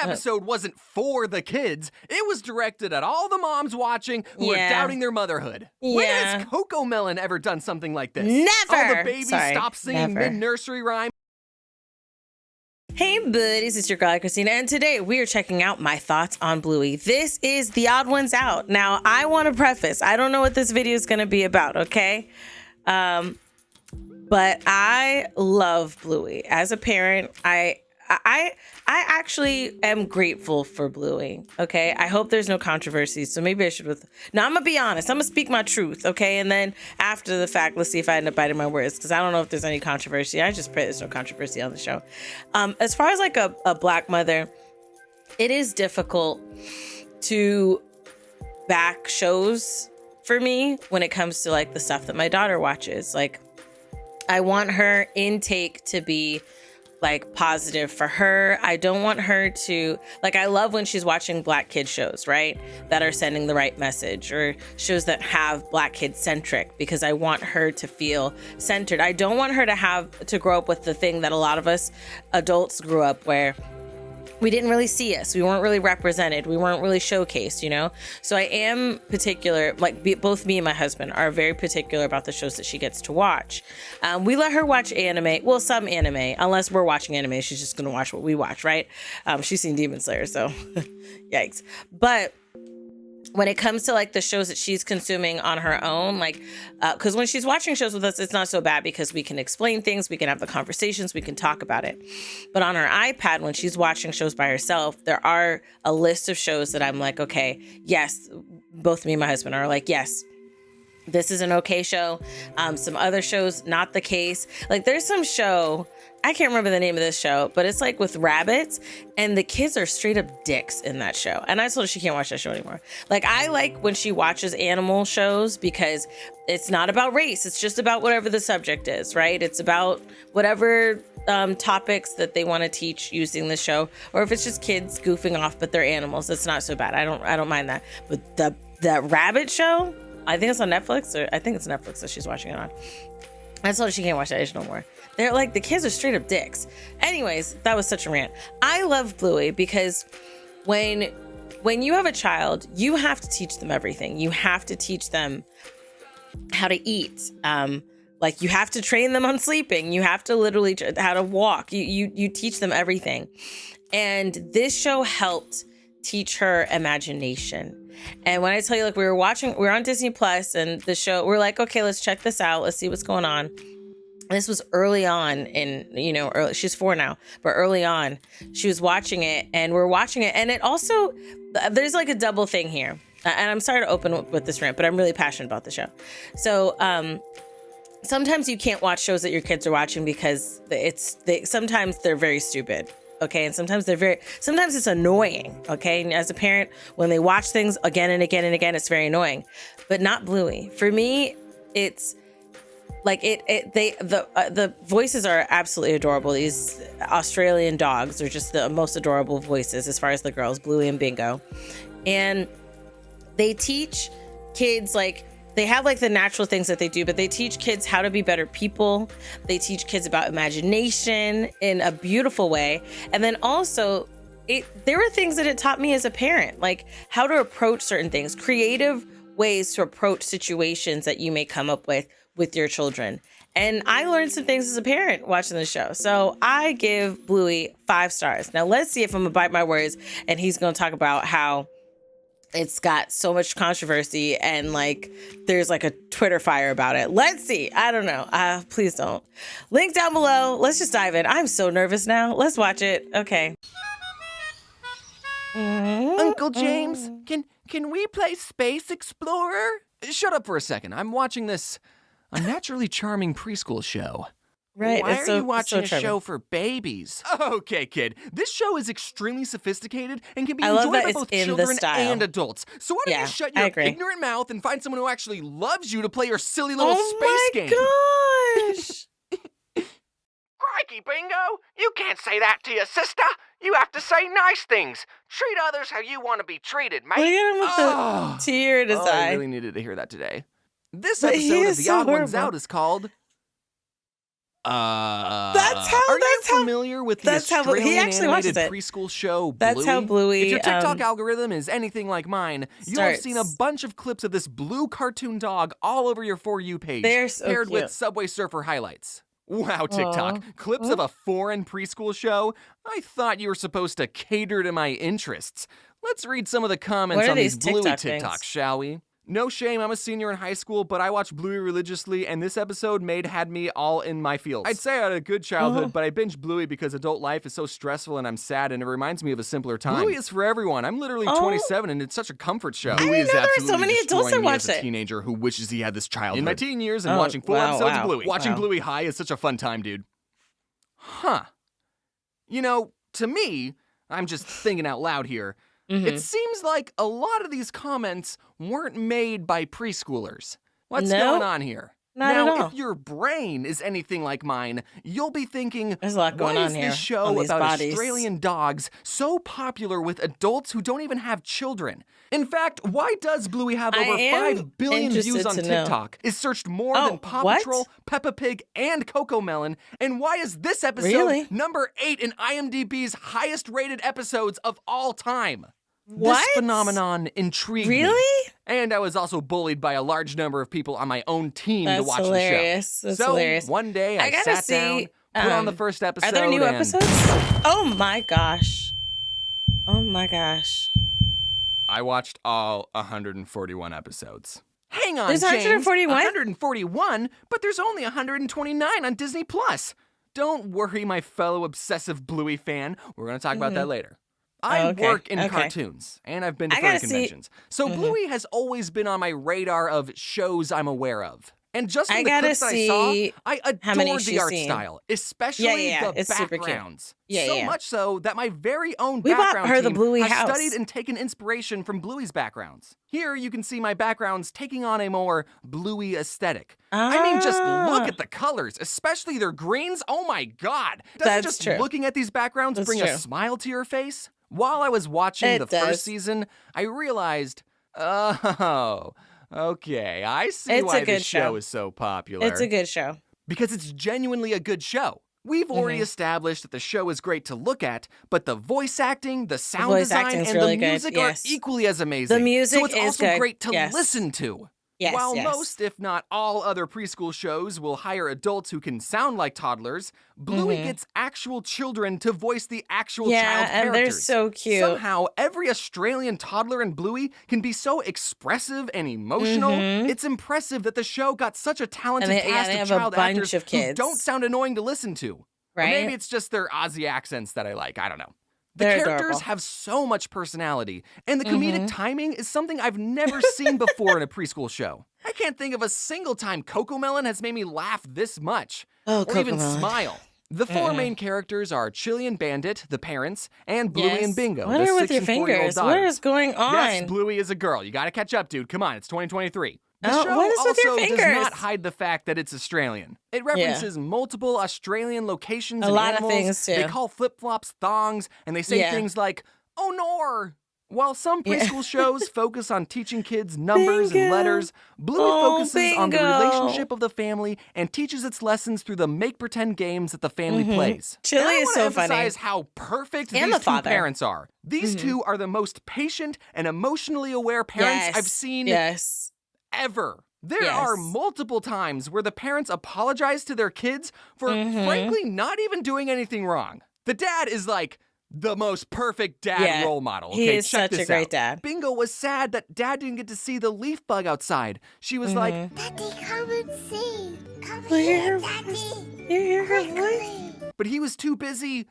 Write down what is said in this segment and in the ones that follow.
episode wasn't for the kids. It was directed at all the moms watching who are doubting their motherhood. When has Coco Melon ever done something like this? Never! All the babies stop singing mid-nursery rhyme. Hey buddies, it's your girl AyChristene, and today we are checking out my thoughts on Bluey. This is The Odd One's Out. Now, I want to preface, I don't know what this video is going to be about, okay? But I love Bluey. As a parent, I actually am grateful for Bluey, okay? I hope there's no controversy, so maybe I should Now, I'm going to be honest. I'm going to speak my truth, okay? And then after the fact, let's see if I end up biting my words, because I don't know if there's any controversy. I just pray there's no controversy on the show. As far as like a Black mother, it is difficult to back shows for me when it comes to like the stuff that my daughter watches. Like, I want her intake to be like positive for her. I don't want her to, like, I love when she's watching Black kid shows, right? That are sending the right message, or shows that have Black kid centric, because I want her to feel centered. I don't want her to grow up with the thing that a lot of us adults grew up where we didn't really see us. We weren't really represented. We weren't really showcased, you know? So I am particular, like both me and my husband are very particular about the shows that she gets to watch. We let her watch anime, well, some anime, unless we're watching anime, she's just going to watch what we watch, right? She's seen Demon Slayer, so yikes. But when it comes to like the shows that she's consuming on her own, like, because when she's watching shows with us, it's not so bad because we can explain things, we can have the conversations, we can talk about it. But on her iPad, when she's watching shows by herself, there are a list of shows that I'm like, okay, yes, both me and my husband are like, yes, this is an okay show. Some other shows, not the case. Like, there's some show, I can't remember the name of this show, but it's like with rabbits, and the kids are straight up dicks in that show. And I told her she can't watch that show anymore. Like, I like when she watches animal shows because it's not about race. It's just about whatever the subject is, right? It's about whatever topics that they want to teach using the show. Or if it's just kids goofing off, but they're animals, it's not so bad. I don't mind that. But that rabbit show, I think it's on Netflix, or I think it's Netflix that she's watching it on. I told her she can't watch that age no more. They're like, the kids are straight up dicks. Anyways, that was such a rant. I love Bluey because when you have a child, you have to teach them everything. You have to teach them how to eat. Like, you have to train them on sleeping. You have to literally how to walk. You teach them everything. And this show helped teach her imagination. And when I tell you, like, we were on Disney Plus, and the show, we're like, okay, let's check this out. Let's see what's going on. This was early on she's 4 now, but early on she was watching it, and we're watching it. And it also, there's like a double thing here. And I'm sorry to open with this rant, but I'm really passionate about the show. So, sometimes you can't watch shows that your kids are watching because sometimes they're very stupid. Okay. And sometimes it's annoying. Okay. And as a parent, when they watch things again and again and again, it's very annoying, but not Bluey. For me, it's like the voices are absolutely adorable. These Australian dogs are just the most adorable voices as far as the girls, Bluey and Bingo. And they teach kids, like, they have like the natural things that they do, but they teach kids how to be better people. They teach kids about imagination in a beautiful way. And then also, there were things that it taught me as a parent, like how to approach certain things, creative ways to approach situations that you may come up with your children. And I learned some things as a parent watching the show. So I give Bluey 5 stars. Now let's see if I'm gonna bite my words and he's gonna talk about how it's got so much controversy and like there's like a Twitter fire about it. Let's see. I don't know. Please don't. Link down below. Let's just dive in. I'm so nervous now. Let's watch it. Okay. Uncle James, can we play Space Explorer? Shut up for a second. I'm watching this unnaturally charming preschool show. Right. Why are you watching a show for babies? Okay, kid. This show is extremely sophisticated and can be enjoyed by both children and adults. So why don't you shut your ignorant mouth and find someone who actually loves you to play your silly little space game? Oh my gosh! Crikey, Bingo! You can't say that to your sister. You have to say nice things. Treat others how you want to be treated, mate. Look at him with the tear in his eye. I really needed to hear that today. This episode of The Odd One's Out is called Are you familiar with the Australian animated preschool show Bluey? That's how Bluey. If your TikTok algorithm is anything like mine, you'll have seen a bunch of clips of this blue cartoon dog all over your For You page, paired with Subway Surfer highlights. Wow, TikTok. Clips of a foreign preschool show? I thought you were supposed to cater to my interests. Let's read some of the comments on these Bluey TikToks, shall we? No shame, I'm a senior in high school, but I watched Bluey religiously, and this episode had me all in my feels. I'd say I had a good childhood, but I binged Bluey because adult life is so stressful and I'm sad, and it reminds me of a simpler time. Bluey is for everyone. I'm literally 27, and it's such a comfort show. Bluey is absolutely so many adults that watch it. A teenager who wishes he had this childhood. In my teen years and watching full episodes of Bluey. Watching Bluey high is such a fun time, dude. Huh. You know, to me, I'm just thinking out loud here, it seems like a lot of these comments weren't made by preschoolers. What's going on here? Not at all. If your brain is anything like mine, you'll be thinking, there's a lot going on here. Why is this show about Australian dogs so popular with adults who don't even have children? In fact, why does Bluey have over 5 billion views on TikTok, is searched more than Paw Patrol, Peppa Pig, and Cocomelon, and why is this episode number 8 in IMDb's highest rated episodes of all time? This phenomenon intrigued me. And I was also bullied by a large number of people on my own team to watch the show. That's hilarious. One day I sat down, put on the first episode. Are there new episodes? Oh my gosh. Oh my gosh. I watched all 141 episodes. Hang on, There's 141? 141? But there's only 129 on Disney+. Don't worry, my fellow obsessive Bluey fan. We're going to talk about that later. I work in cartoons, and I've been to furry conventions. So Bluey has always been on my radar of shows I'm aware of. And just from the clips that I saw, I adored the art style, especially the backgrounds. So much so that my very own background team has studied and taken inspiration from Bluey's backgrounds. Here you can see my backgrounds taking on a more Bluey aesthetic. I mean, just look at the colors, especially their greens. Oh my God. Doesn't looking at these backgrounds bring a smile to your face? While I was watching the first season, I realized, okay, I see why this show is so popular. It's a good show. Because it's genuinely a good show. We've already established that the show is great to look at, but the voice acting, the sound design, and the music are equally as amazing. The music so it's also great to listen to. Yes, While most, if not all, other preschool shows will hire adults who can sound like toddlers, Bluey gets actual children to voice the actual child characters. And they're so cute. Somehow, every Australian toddler in Bluey can be so expressive and emotional. It's impressive that the show got such a talented cast of child actors who don't sound annoying to listen to. Right? Or maybe it's just their Aussie accents that I like. I don't know. The characters have so much personality, and the comedic timing is something I've never seen before in a preschool show. I can't think of a single time Cocomelon has made me laugh this much, or even smile. The four main characters are Chili and Bandit, the parents, and Bluey and Bingo, what the 6 with your and 4-year-old fingers? daughters. What is going on? Yes, Bluey is a girl. You gotta catch up, dude. Come on, it's 2023. The show what is with your also fingers? does not hide the fact that it's Australian. It references multiple Australian locations and lot animals. of things, too. They call flip-flops thongs, and they say things like, "Oh, nor." While some preschool shows focus on teaching kids numbers and letters, Bluey focuses on the relationship of the family and teaches its lessons through the make-pretend games that the family plays. Chili is so funny. I emphasize how perfect these two parents are. These two are the most patient and emotionally aware parents I've seen ever. There are multiple times where the parents apologize to their kids for frankly not even doing anything wrong. The dad is like the most perfect dad role model. Okay, he is check such this a great out. dad. Bingo was sad that dad didn't get to see the leaf bug outside. She was like, Daddy, come and see. Come here, Daddy. Hear her voice? But he was too busy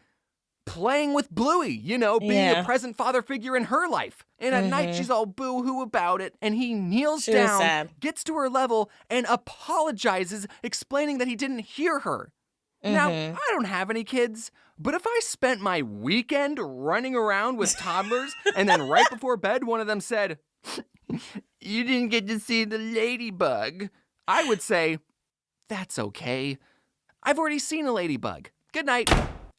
playing with Bluey, you know, being a present father figure in her life. And at night, she's all boo-hoo about it, and he kneels down, gets to her level, and apologizes, explaining that he didn't hear her. Now, I don't have any kids, but if I spent my weekend running around with toddlers, and then right before bed, one of them said, "You didn't get to see the ladybug," I would say, "That's okay. I've already seen a ladybug. Good night."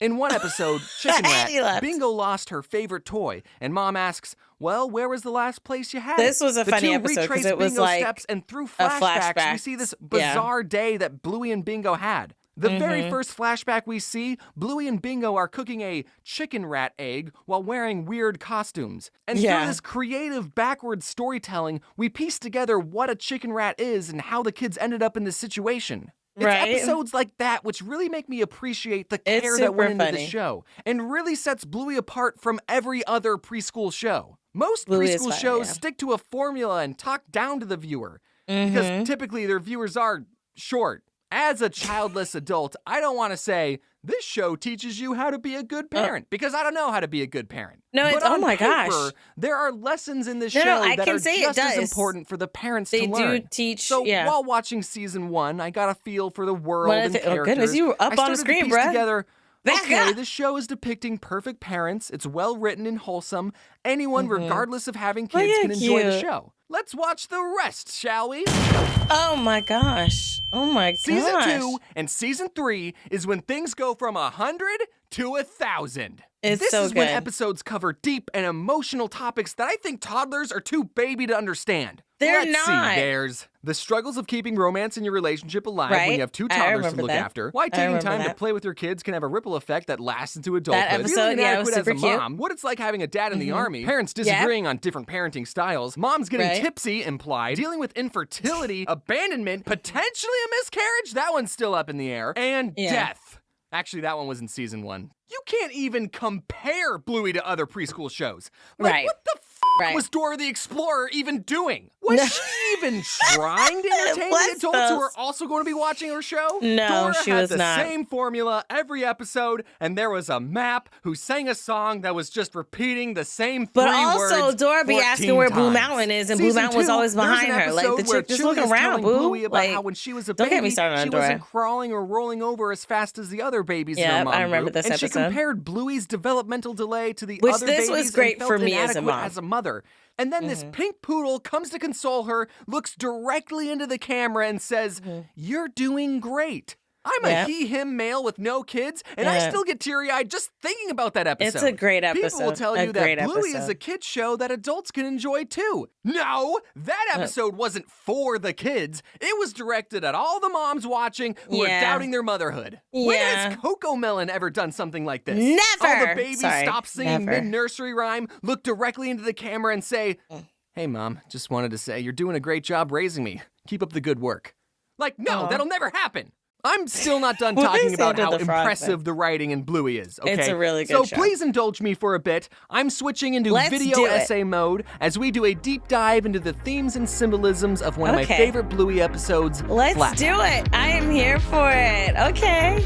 In one episode, Chicken Rat, Bingo lost her favorite toy, and Mom asks, "Well, where was the last place you had it?" This was a funny episode because it was Bingo like steps, and through flashbacks, we see this bizarre day that Bluey and Bingo had. The very first flashback we see, Bluey and Bingo are cooking a chicken rat egg while wearing weird costumes. And through this creative backwards storytelling, we piece together what a chicken rat is and how the kids ended up in this situation. It's episodes like that which really make me appreciate the care that went into the show and really sets Bluey apart from every other preschool show. Most preschool shows stick to a formula and talk down to the viewer because typically their viewers are short. As a childless adult, I don't want to say, this show teaches you how to be a good parent, because I don't know how to be a good parent. No, it's, oh my gosh. There are lessons in this show that are just as important for the parents to learn. They do teach, So while watching season 1, I got a feel for the world and characters. Oh goodness, you were up on the screen, bro. Together, okay, this show is depicting perfect parents. It's well written and wholesome. Anyone, regardless of having kids, can enjoy the show. Let's watch the rest, shall we? Oh my gosh. Oh my gosh. Season 2 and season 3 is when things go from 100 to 1,000. This is when episodes cover deep and emotional topics that I think toddlers are too baby to understand. Let's see, there's the struggles of keeping romance in your relationship alive when you have 2 toddlers to look after. Why taking time to play with your kids can have a ripple effect that lasts into adulthood. That episode, was super as a mom. What it's like having a dad in the army. Parents disagreeing on different parenting styles. Moms getting tipsy, implied. Dealing with infertility, abandonment, potentially a miscarriage. That one's still up in the air. And death. Actually, that one was in season 1. You can't even compare Bluey to other preschool shows. Like, what the was Dora the Explorer even doing? Was she even trying to entertain the adults who are also going to be watching her show? No, Dora she had was the not. same formula every episode, and there was a map who sang a song that was just repeating the same 3 words. But also, Dora be asking where Blue Mountain is, and Blue Mountain was always behind her. Like, the chick just looking around, Bluey about how when she was a baby, don't get me started on she Dora. wasn't crawling or rolling over as fast as the other babies in her mom I remember group. this and episode. She compared Bluey's developmental delay to the Which other this babies was great and felt for me as a inadequate mom. as a mother. And then this pink poodle comes to console her, looks directly into the camera and says, "You're doing great." I'm a he/him male with no kids, and I still get teary-eyed just thinking about that episode. It's a great episode. People will tell you that Bluey is a kid's show that adults can enjoy too. No, that episode wasn't for the kids. It was directed at all the moms watching who are doubting their motherhood. When has Coco Melon ever done something like this? Never! All the babies stop singing mid-nursery rhyme, look directly into the camera and say, "Hey, Mom, just wanted to say you're doing a great job raising me. Keep up the good work." Like, no, that'll never happen. I'm still not done talking about how impressive the writing in Bluey is, okay? It's a really good show. show. Please indulge me for a bit. I'm switching into video essay mode as we do a deep dive into the themes and symbolisms of one of my favorite Bluey episodes, Let's do it. I am here for it. Okay.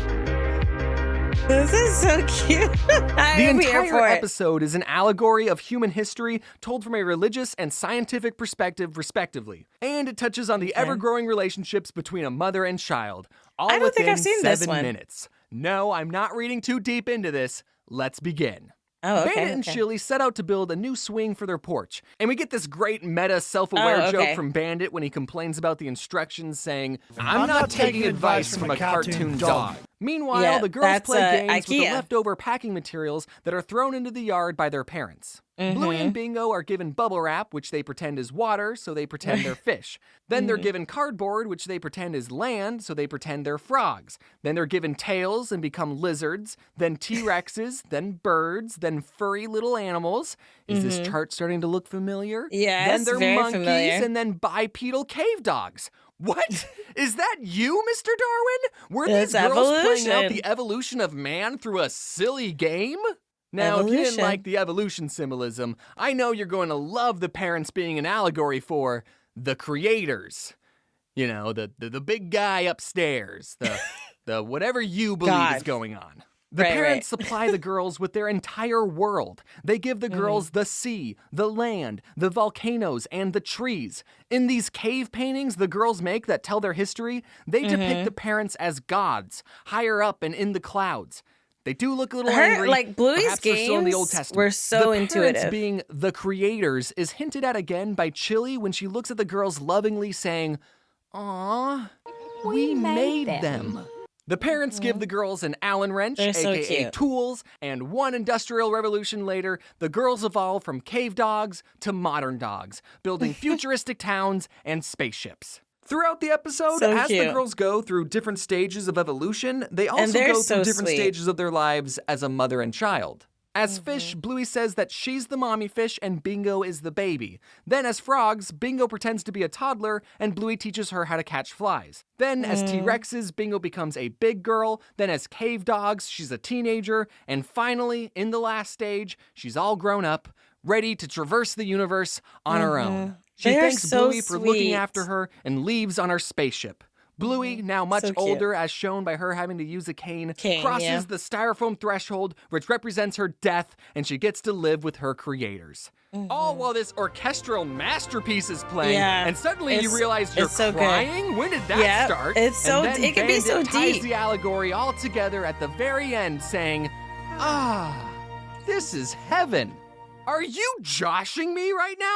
This is so cute. The entire episode is an allegory of human history told from a religious and scientific perspective, respectively. And it touches on the ever-growing relationships between a mother and child, all I don't think within I've seen 7 this one. minutes. No, I'm not reading too deep into this. Let's begin. Oh, okay. Bandit and Chili set out to build a new swing for their porch. And we get this great meta self-aware joke from Bandit when he complains about the instructions saying, "I'm not taking advice from a cartoon dog." Meanwhile, the girls play games with the leftover packing materials that are thrown into the yard by their parents. Bluey and Bingo are given bubble wrap, which they pretend is water, so they pretend they're fish. Then they're given cardboard, which they pretend is land, so they pretend they're frogs. Then they're given tails and become lizards, then T-Rexes, then birds, then furry little animals. Is this chart starting to look familiar? Yes, Then they're very monkeys, familiar. and then bipedal cave dogs. What? Is that you, Mr. Darwin? Were these girls playing out the evolution of man through a silly game? Now, if you didn't like the evolution symbolism, I know you're going to love the parents being an allegory for the creators. You know, the big guy upstairs, the whatever you believe is going on. The parents supply the girls with their entire world. They give the girls the sea, the land, the volcanoes, and the trees. In these cave paintings the girls make that tell their history, they depict the parents as gods, higher up and in the clouds. They do look a little angry. Like Bluey's Perhaps they're still in the Old Testament. were so the intuitive. Parents being the creators is hinted at again by Chili when she looks at the girls lovingly saying, "Aw, we made them." The parents give the girls an Allen wrench, aka tools, and one industrial revolution later, the girls evolve from cave dogs to modern dogs, building futuristic towns and spaceships. Throughout the episode, as the girls go through different stages of evolution, they also go through different stages of their lives as a mother and child. As fish, Bluey says that she's the mommy fish and Bingo is the baby. Then as frogs, Bingo pretends to be a toddler and Bluey teaches her how to catch flies. Then as T-Rexes, Bingo becomes a big girl. Then as cave dogs, she's a teenager. And finally, in the last stage, she's all grown up, ready to traverse the universe on her own. She thanks Bluey for looking after her and leaves on her spaceship. Bluey, now much older, as shown by her having to use a cane crosses the styrofoam threshold, which represents her death, and she gets to live with her creators. All while this orchestral masterpiece is playing, and suddenly you realize you're crying? When did that start? It's so, and then it can be so deep. ties the allegory all together at the very end, saying, this is heaven. Are you joshing me right now?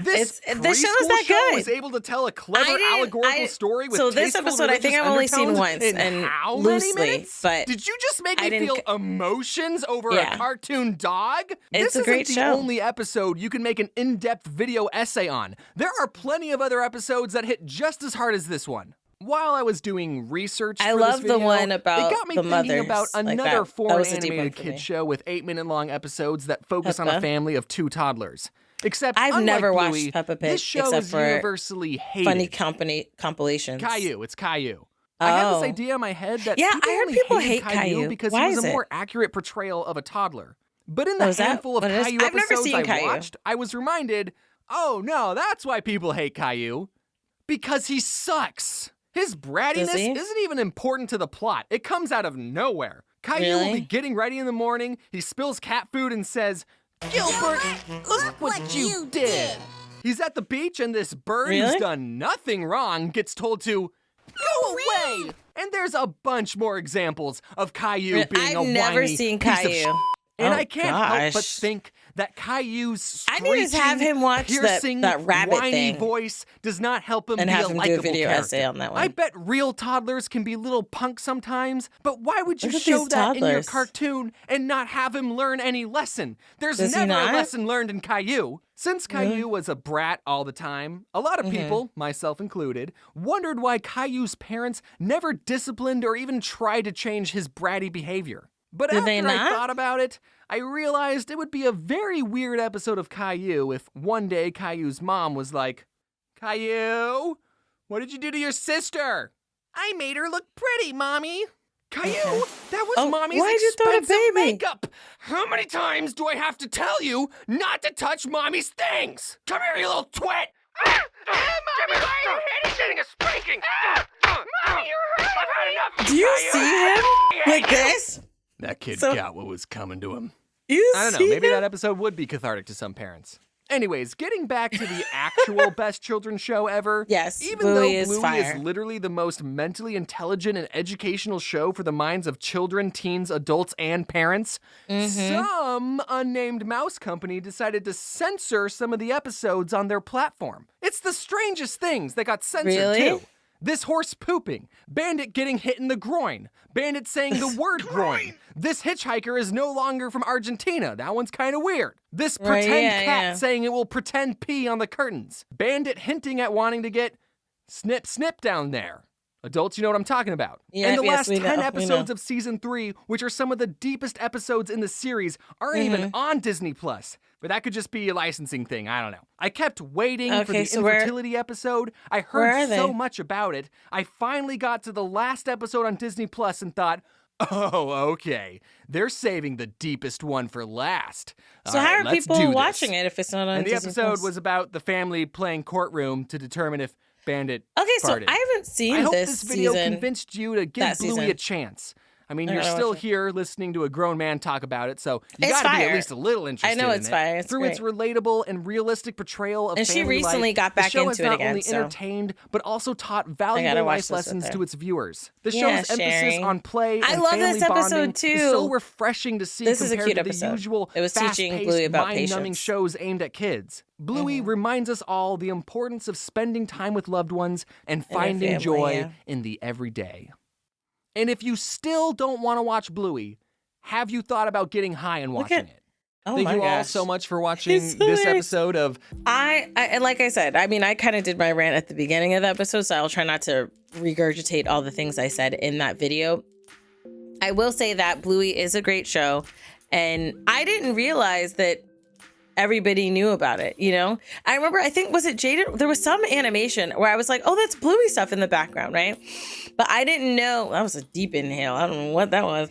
This show is that good. Was able to tell a clever allegorical story with this episode I think I've only seen once and how loosely, many minutes? but did you just make me feel emotions over a cartoon dog? It's a great show. This isn't the only episode you can make an in-depth video essay on. There are plenty of other episodes that hit just as hard as this one. While I was doing research for this video, the one about it got me the thinking mothers, about another that foreign was animated kids show with 8-minute-long episodes that focus on a family of 2 toddlers. Except, I've never Bluey, watched Peppa Pig this show except is for universally hated. funny compilations. Caillou, it's Caillou. I had this idea in my head that I heard people hate Caillou because Why he was is a it? more accurate portrayal of a toddler. But in the handful of Caillou episodes I watched, I was reminded, oh no, that's why people hate Caillou. Because he sucks. His brattiness isn't even important to the plot. It comes out of nowhere. Caillou will be getting ready in the morning. He spills cat food and says, Gilbert, look what you did. He's at the beach and this bird who's done nothing wrong gets told to go away. And there's a bunch more examples of Caillou being a whiny never seen piece of Caillou. And I can't help but think that Caillou's screeching, I need to have him watch piercing, that rabbit whiny thing voice does not help him and be have a him do a likable video character. essay on that one. I bet real toddlers can be little punks sometimes, but why would you Look at show these that in your toddlers. cartoon and not have him learn any lesson? There's Does he never a not? lesson learned in Caillou. Since Caillou was a brat all the time, a lot of people, myself included, wondered why Caillou's parents never disciplined or even tried to change his bratty behavior. But after I thought about it, I realized it would be a very weird episode of Caillou if one day Caillou's mom was like, Caillou, what did you do to your sister? I made her look pretty, Mommy. Caillou, that was Mommy's expensive makeup. How many times do I have to tell you not to touch Mommy's things? Come here, you little twit. Mommy, why are you hitting? A spanking. Mommy, you're hurting. I've had enough. Do you see him like this? That kid got what was coming to him. I don't know, maybe that episode would be cathartic to some parents. Anyways, getting back to the actual best children's show ever. Yes, even though Bluey is literally the most mentally intelligent and educational show for the minds of children, teens, adults, and parents, some unnamed mouse company decided to censor some of the episodes on their platform. It's the strangest things that got censored too. This horse pooping, Bandit getting hit in the groin, Bandit saying the word groin. This hitchhiker is no longer from Argentina. That one's kind of weird. This pretend cat saying it will pretend pee on the curtains. Bandit hinting at wanting to get snip snip down there. Adults, you know what I'm talking about. And the last 10 episodes of season 3, which are some of the deepest episodes in the series, aren't even on Disney+. But that could just be a licensing thing. I don't know. I kept waiting for the infertility episode. I heard so much about it. I finally got to the last episode on Disney+ and thought, oh, okay. They're saving the deepest one for last. So how are people watching it if it's not on Disney+? And the episode was about the family playing courtroom to determine if Bandit farted. So I haven't seen I hope this video convinced you to give Bluey season. a chance. I mean, you're still here listening to a grown man talk about it, so you gotta be at least a little interested in it. I know it's fire. It's Through great. its relatable and realistic portrayal of and family she recently life, got back the show into has it not again. only entertained, but also taught valuable life lessons to its viewers. The show's emphasis on play and family bonding is so refreshing to see compared to the usual fast-paced, mind-numbing shows aimed at kids. Bluey reminds us all the importance of spending time with loved ones and finding joy in the everyday. And if you still don't want to watch Bluey, have you thought about getting high and watching it? Thank you all so much for watching this episode of... And like I said, I mean, I kind of did my rant at the beginning of the episode, so I'll try not to regurgitate all the things I said in that video. I will say that Bluey is a great show, and I didn't realize that everybody knew about it, you know? I remember, I think, was it Jada? There was some animation where I was like, oh, that's Bluey stuff in the background, right? But I didn't know, that was a deep inhale. I don't know what that was.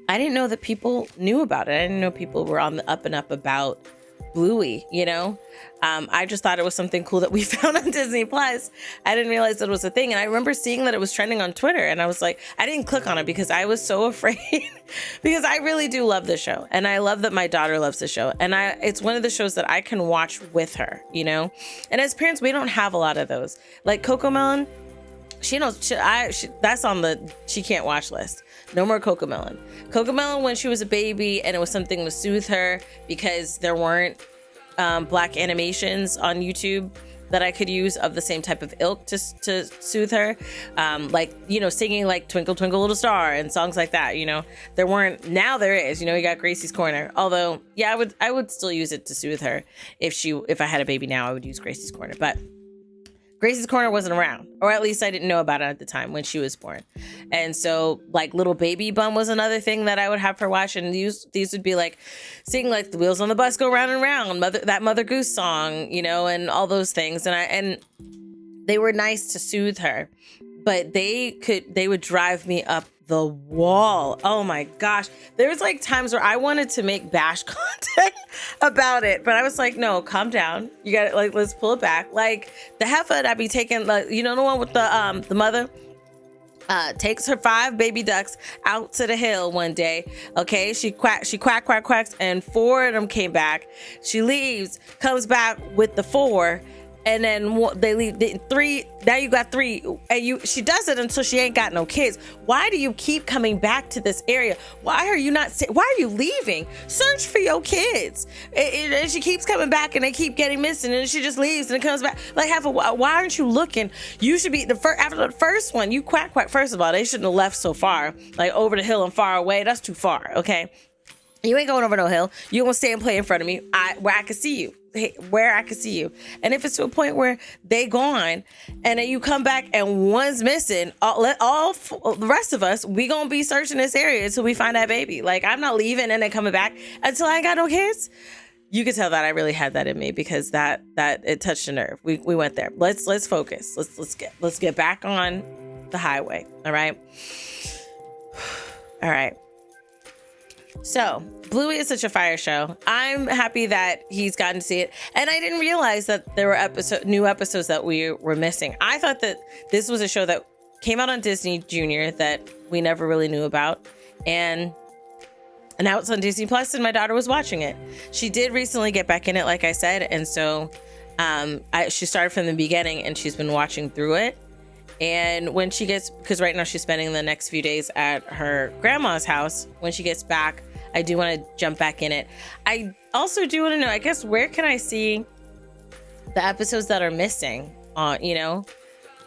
I didn't know that people knew about it. I didn't know people were on the up and up about Bluey, you know? I just thought it was something cool that we found on Disney Plus. I didn't realize that it was a thing. And I remember seeing that it was trending on Twitter. And I was like, I didn't click on it because I was so afraid because I really do love the show. And I love that my daughter loves the show. And it's one of the shows that I can watch with her, you know? And as parents, we don't have a lot of those. Like Cocomelon, she knows, that's on the she can't watch list. No more Cocomelon. Cocomelon when she was a baby and it was something to soothe her because there weren't black animations on YouTube that I could use of the same type of ilk to soothe her. Like, you know, singing like Twinkle Twinkle Little Star and songs like that, you know. There weren't, now there is, you know, you got Gracie's Corner. Although, yeah, I would still use it to soothe her. If I had a baby now, I would use Gracie's Corner. But Gracie's Corner wasn't around, or at least I didn't know about it at the time when she was born. And so like Little Baby Bum was another thing that I would have her watch. And these would be like singing like the wheels on the bus go round and round, that Mother Goose song, you know, and all those things. And they were nice to soothe her, but they would drive me up the wall. Oh my gosh. There was like times where I wanted to make bash content about it, but I was like, no, calm down. You got to like, let's pull it back. Like the heifer I'd be taking, like, you know, the one with the mother takes her 5 baby ducks out to the hill one day. Okay. She quacks, and 4 of them came back. She leaves, comes back with the 4. And then they leave 3. Now you got 3, and she does it until she ain't got no kids. Why do you keep coming back to this area? Why are you leaving? Search for your kids. And she keeps coming back, and they keep getting missing, and she just leaves and it comes back. Like, why aren't you looking? You should be after the first one. You quack. First of all, they shouldn't have left so far, like over the hill and far away. That's too far. Okay, you ain't going over no hill. You gonna stay and play in front of me, where I can see you. And if it's to a point where they gone and then you come back and one's missing, the rest of us, we gonna be searching this area until we find that baby. Like, I'm not leaving and then coming back until I ain't got no kids. You could tell that I really had that in me because that it touched a nerve. We went there. Let's focus. Let's get back on the highway. All right. So Bluey is such a fire show. I'm happy that he's gotten to see it. And I didn't realize that there were new episodes that we were missing. I thought that this was a show that came out on Disney Junior that we never really knew about. And now it's on Disney Plus and my daughter was watching it. She did recently get back in it, like I said. And so she started from the beginning and she's been watching through it. And when she gets, because right now she's spending the next few days at her grandma's house, when she gets back, I do want to jump back in it. I also do want to know, I guess, where can I see the episodes that are missing, you know,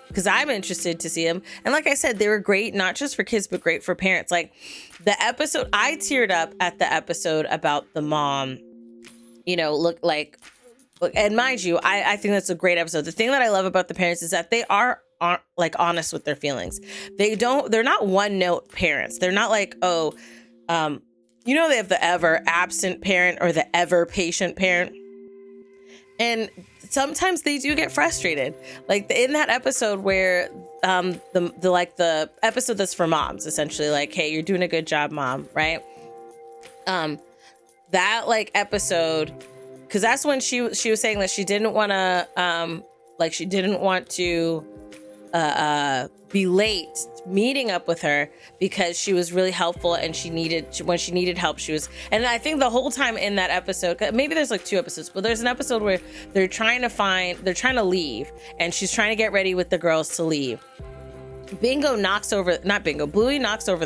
because I'm interested to see them. And like I said, they were great, not just for kids, but great for parents. Like the episode, I teared up at the episode about the mom, you know, and mind you, I think that's a great episode. The thing that I love about the parents is that they aren't like honest with their feelings. They're not one note parents. They're not like, you know, they have the ever absent parent or the ever patient parent. And sometimes they do get frustrated. Like in that episode where the episode that's for moms, essentially, like, hey, you're doing a good job, mom, right? That like episode, because that's when she was saying that she didn't want to be late meeting up with her because she was really helpful and when she needed help, she was. And I think the whole time in that episode, maybe there's like 2 episodes, but there's an episode where they're trying to leave and she's trying to get ready with the girls to leave. Bluey knocks over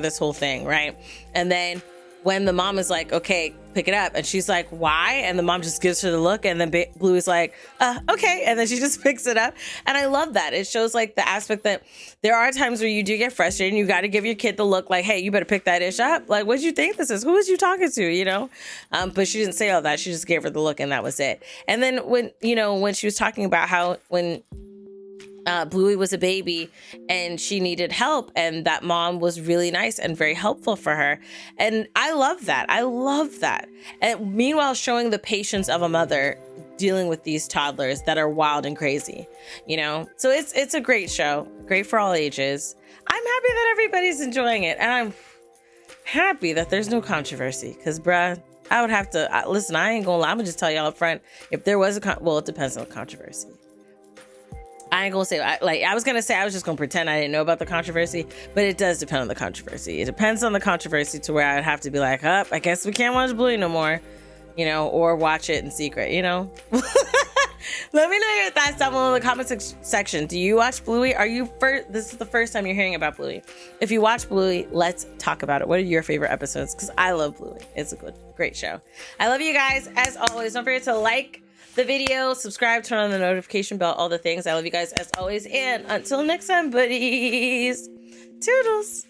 this whole thing, right? And then when the mom is like, okay, pick it up. And she's like, why? And the mom just gives her the look, and then Bluey's like, okay. And then she just picks it up. And I love that. It shows like the aspect that there are times where you do get frustrated and you got to give your kid the look like, hey, you better pick that dish up. Like, what'd you think this is? Who was you talking to, you know? But she didn't say all that. She just gave her the look, and that was it. And then when she was talking about how when Bluey was a baby and she needed help, and that mom was really nice and very helpful for her. And I love that. And meanwhile, showing the patience of a mother dealing with these toddlers that are wild and crazy, you know? So it's a great show, great for all ages. I'm happy that everybody's enjoying it. And I'm happy that there's no controversy, because bruh, I would have to, listen, I ain't gonna lie. I'm gonna just tell y'all up front, if there was well, it depends on the controversy. I ain't gonna say, I was gonna say I was just gonna pretend I didn't know about the controversy, but it does depend on the controversy. It depends on the controversy to where I'd have to be like, I guess we can't watch Bluey no more, you know, or watch it in secret, you know? Let me know your thoughts down below in the comment section. Do you watch Bluey? This is the first time you're hearing about Bluey. If you watch Bluey, let's talk about it. What are your favorite episodes? Because I love Bluey. It's a great show. I love you guys. As always, don't forget to like the video, subscribe, turn on the notification bell, all the things. I love you guys as always. And until next time, buddies. Toodles.